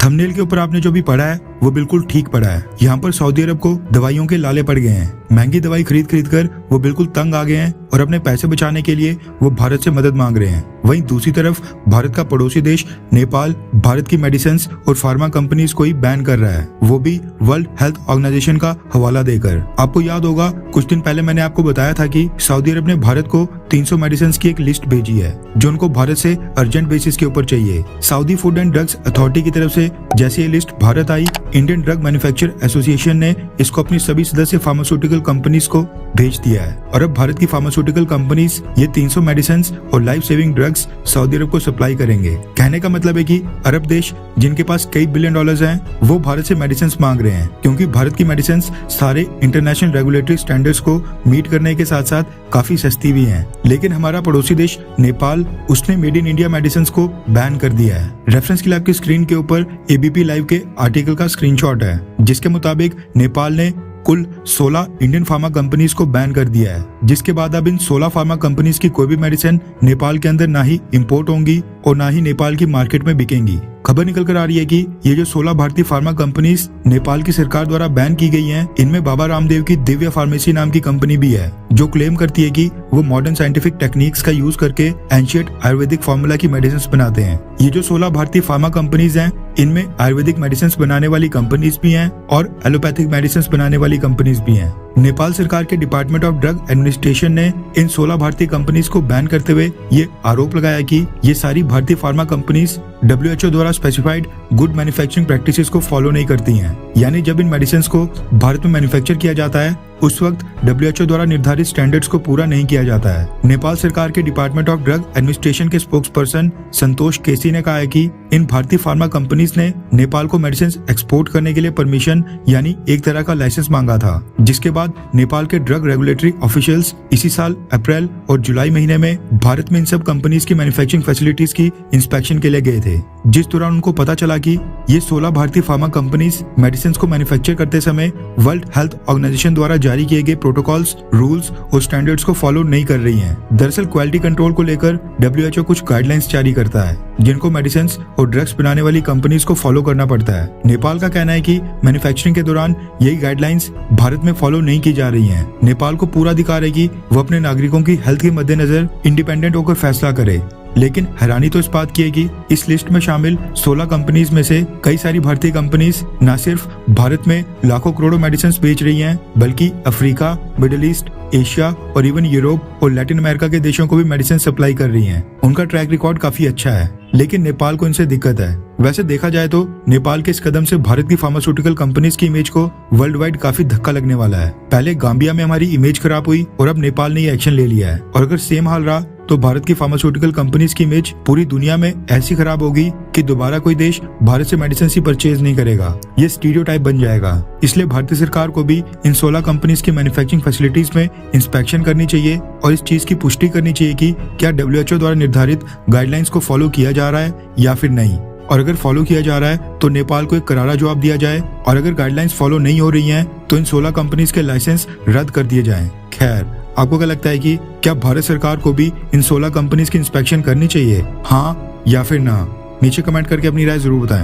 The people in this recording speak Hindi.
थंबनेल के ऊपर आपने जो भी पढ़ा है वो बिल्कुल ठीक पढ़ा है। यहाँ पर सऊदी अरब को दवाइयों के लाले पड़ गए हैं। महंगी दवाई खरीद खरीद कर वो बिल्कुल तंग आ गए हैं और अपने पैसे बचाने के लिए वो भारत से मदद मांग रहे हैं। वहीं दूसरी तरफ भारत का पड़ोसी देश नेपाल भारत की मेडिसिन और फार्मा कंपनीज को ही बैन कर रहा है, वो भी वर्ल्ड हेल्थ ऑर्गेनाइजेशन का हवाला देकर। आपको याद होगा कुछ दिन पहले मैंने आपको बताया था कि सऊदी अरब ने भारत को 300 मेडिसिन की एक लिस्ट भेजी है जो उनको भारत से अर्जेंट बेसिस के ऊपर चाहिए। Saudi food and drugs authority की तरफ से जैसे ये लिस्ट भारत आई, इंडियन ड्रग मैन्युफैक्चर एसोसिएशन ने इसको अपनी सभी सदस्य फार्मास्यूटिकल कंपनीज को भेज दिया है और अब भारत की फार्मास्यूटिकल कंपनीज ये 300 मेडिसिन और लाइफ सेविंग ड्रग्स सऊदी अरब को सप्लाई करेंगे। कहने का मतलब है कि अरब देश जिनके पास कई बिलियन डॉलर्स हैं वो भारत से मेडिसिन मांग रहे हैं, क्योंकि भारत की मेडिसिन सारे इंटरनेशनल रेगुलेटरी स्टैंडर्ड्स को मीट करने के साथ साथ काफी सस्ती भी हैं। लेकिन हमारा पड़ोसी देश नेपाल, उसने मेड इन इंडिया मेडिसिन को बैन कर दिया है। रेफरेंस के लिए आपकी स्क्रीन के ऊपर एबीपी लाइव के आर्टिकल का स्क्रीनशॉट है, जिसके मुताबिक नेपाल ने कुल 16 इंडियन फार्मा कंपनीज को बैन कर दिया है, जिसके बाद अब इन 16 फार्मा कंपनीज की कोई भी मेडिसिन नेपाल के अंदर ना ही इंपोर्ट होंगी और ना ही नेपाल की मार्केट में बिकेंगी। खबर निकल कर आ रही है कि ये जो 16 भारतीय फार्मा कंपनीज नेपाल की सरकार द्वारा बैन की गई हैं, इनमें बाबा रामदेव की दिव्य फार्मेसी नाम की कंपनी भी है, जो क्लेम करती है कि वो मॉडर्न साइंटिफिक टेक्निक्स का यूज करके एंशिएंट आयुर्वेदिक फार्मूला की मेडिसिन बनाते हैं। ये जो 16 भारतीय फार्मा कंपनीज हैं, इनमें आयुर्वेदिक मेडिसिन बनाने वाली कंपनीज भी हैं और एलोपैथिक मेडिसिन बनाने वाली कंपनीज भी हैं। नेपाल सरकार के डिपार्टमेंट ऑफ ड्रग एडमिनिस्ट्रेशन ने इन 16 भारतीय कंपनीज को बैन करते हुए ये आरोप लगाया कि ये सारी भारतीय फार्मा कंपनीज WHO द्वारा स्पेसिफाइड गुड मैन्युफैक्चरिंग प्रैक्टिसेस को फॉलो नहीं करती हैं। यानी जब इन मेडिसिन को भारत में मैन्युफैक्चर किया जाता है उस वक्त WHO द्वारा निर्धारित स्टैंडर्ड्स को पूरा नहीं किया जाता है। नेपाल सरकार के डिपार्टमेंट ऑफ ड्रग एडमिनिस्ट्रेशन के स्पोक्स पर्सन संतोष केसी ने कहा है कि इन भारतीय फार्मा कंपनीज ने नेपाल को मेडिसिन एक्सपोर्ट करने के लिए परमिशन यानी एक तरह का लाइसेंस मांगा था, जिसके बाद नेपाल के ड्रग रेगुलेटरी ऑफिशियल्स इसी साल अप्रैल और जुलाई महीने में भारत में इन सब कंपनीज की मैन्युफैक्चरिंग फैसिलिटीज की इंस्पेक्शन के लिए गए थे, जिस दौरान उनको पता चला कि ये 16 भारतीय फार्मा कंपनीज मेडिसिन को मैन्युफैक्चर करते समय वर्ल्ड हेल्थ ऑर्गेनाइजेशन द्वारा जारी किए गए प्रोटोकॉल्स, रूल्स और स्टैंडर्ड्स को फॉलो नहीं कर रही हैं। दरअसल क्वालिटी कंट्रोल को लेकर WHO कुछ गाइडलाइंस जारी करता है, जिनको मेडिसिन और ड्रग्स बनाने वाली कंपनीज को फॉलो करना पड़ता है। नेपाल का कहना है कि मैन्युफैक्चरिंग के दौरान यही गाइडलाइंस भारत में फॉलो नहीं की जा रही हैं। नेपाल को पूरा अधिकार है कि वो अपने नागरिकों की हेल्थ के मद्देनजर इंडिपेंडेंट होकर फैसला करे। लेकिन हैरानी तो इस बात की है कि इस लिस्ट में शामिल 16 कंपनीज में से कई सारी भारतीय कंपनीज न सिर्फ भारत में लाखों करोड़ों मेडिसिन बेच रही हैं, बल्कि अफ्रीका, मिडिल ईस्ट, एशिया और इवन यूरोप और लैटिन अमेरिका के देशों को भी मेडिसिन सप्लाई कर रही हैं। उनका ट्रैक रिकॉर्ड काफी अच्छा है, लेकिन नेपाल को इनसे दिक्कत है। वैसे देखा जाए तो नेपाल के इस कदम से भारत की फार्मास्यूटिकल कंपनीज की इमेज को वर्ल्ड वाइड काफी धक्का लगने वाला है। पहले गाम्बिया में हमारी इमेज खराब हुई और अब नेपाल ने ये एक्शन ले लिया है, और अगर सेम हाल रहा तो भारत की फार्मास्यूटिकल कंपनीज की इमेज पूरी दुनिया में ऐसी खराब होगी कि दोबारा कोई देश भारत से मेडिसिन ही परचेज नहीं करेगा। ये स्टीरियोटाइप बन जाएगा। इसलिए भारतीय सरकार को भी इन 16 कंपनीज की मैन्युफैक्चरिंग फैसिलिटीज में इंस्पेक्शन करनी चाहिए और इस चीज की पुष्टि करनी चाहिए कि क्या WHO द्वारा निर्धारित गाइडलाइंस को फॉलो किया जा रहा है या फिर नहीं। और अगर फॉलो किया जा रहा है तो नेपाल को एक करारा जवाब दिया जाए, और अगर गाइडलाइंस फॉलो नहीं हो रही हैं तो इन 16 कंपनीज के लाइसेंस रद्द कर दिए जाएं। खैर, आपको क्या लगता है कि क्या भारत सरकार को भी इन 16 कंपनीज की इंस्पेक्शन करनी चाहिए, हाँ या फिर ना? नीचे कमेंट करके अपनी राय जरूर बताएं।